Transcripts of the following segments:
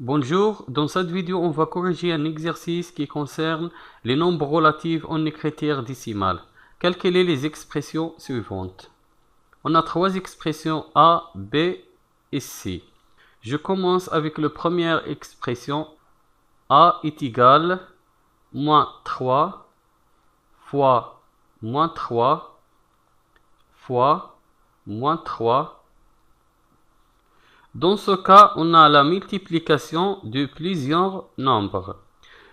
Bonjour, dans cette vidéo, on va corriger un exercice qui concerne les nombres relatifs en écriture décimale. Calculez les expressions suivantes. On a trois expressions A, B et C. Je commence avec la première expression. A est égal moins 3 fois moins 3 fois moins 3. Dans ce cas, on a la multiplication de plusieurs nombres.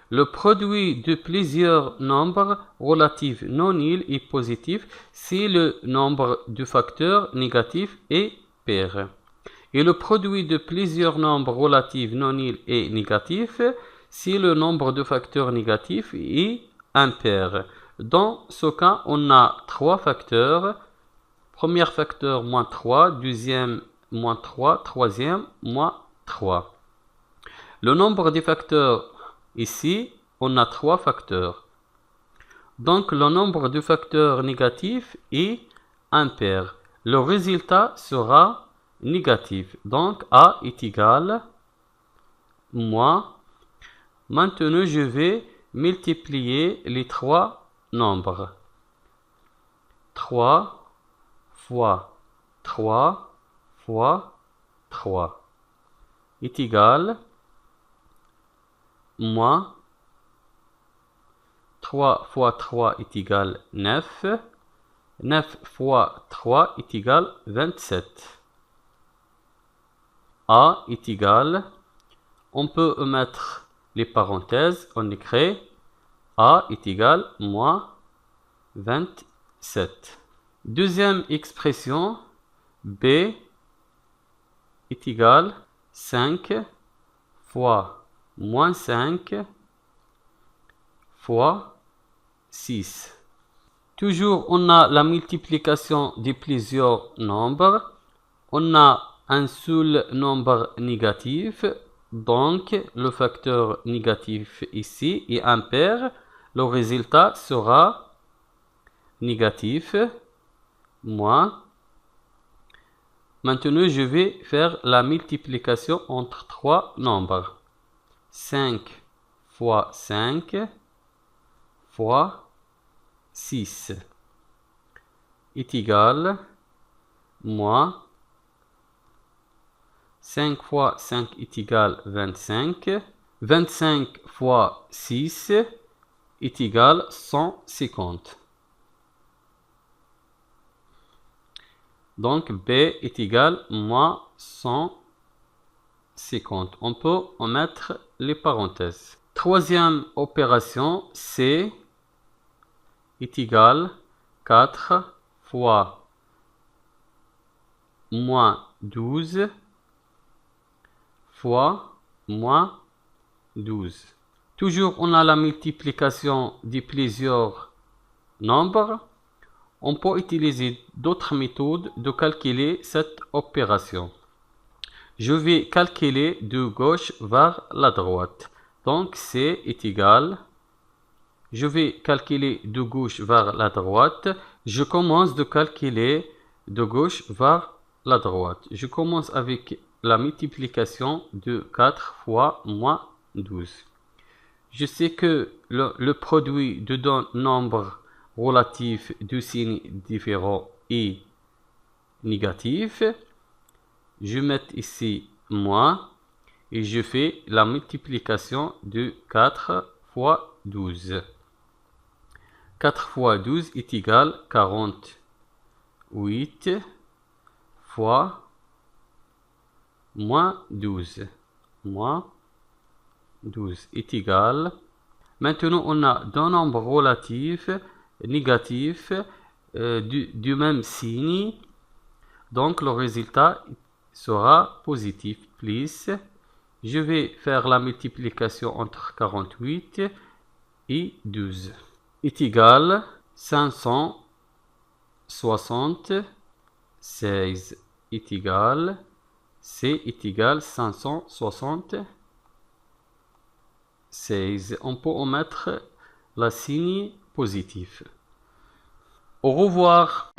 Le produit de plusieurs nombres relatifs non nuls et positifs, c'est le nombre de facteurs négatifs et pairs. Et le produit de plusieurs nombres relatifs non nuls et négatifs, c'est le nombre de facteurs négatifs et impair. Dans ce cas, on a trois facteurs. Premier facteur, moins 3. Deuxième, moins 3. Troisième, moins 3. Le nombre des facteurs, ici, on a trois facteurs. Donc, le nombre de facteurs négatifs est impair. Le résultat sera négatif. Donc, A est égal moins. Maintenant, je vais multiplier les trois nombres. 3 fois 3 fois 3 est égal moins 3 fois 3 est égal 9. 9 fois 3 est égal 27. A est égal, on peut mettre les parenthèses, on écrit A est égal moins 27. Deuxième expression, B est égal 5 fois moins 5 fois 6. Toujours, on a la multiplication de plusieurs nombres. On a un seul nombre négatif. Donc, le facteur négatif ici est impair. Le résultat sera négatif. Moins. Maintenant, je vais faire la multiplication entre trois nombres. 5 fois 5 fois 6 est égal moins 5 fois 5 est égal 25. 25 fois 6 est égal 150. Donc, B est égal moins 150. On peut en mettre les parenthèses. Troisième opération, C est égal 4 fois moins 12 fois moins 12. Toujours, on a la multiplication de plusieurs nombres. On peut utiliser d'autres méthodes de calculer cette opération. Je vais calculer de gauche vers la droite. Donc, C est égal. Je vais calculer de gauche vers la droite. Je commence de calculer de gauche vers la droite. Je commence avec la multiplication de 4 fois moins 12. Je sais que le produit de deux nombres relatifs de signes différents est négatif. Je mets ici moins et je fais la multiplication de 4 fois 12. 4 fois 12 est égal 48 fois moins 12. Moins 12 est égal. Maintenant, on a deux nombres relatifs négatifs du même signe. Donc, le résultat sera positif, plus. Je vais faire la multiplication entre 48 et 12. Est égal 576 est égal, C est égal 576. On peut en mettre la signe positif. Au revoir.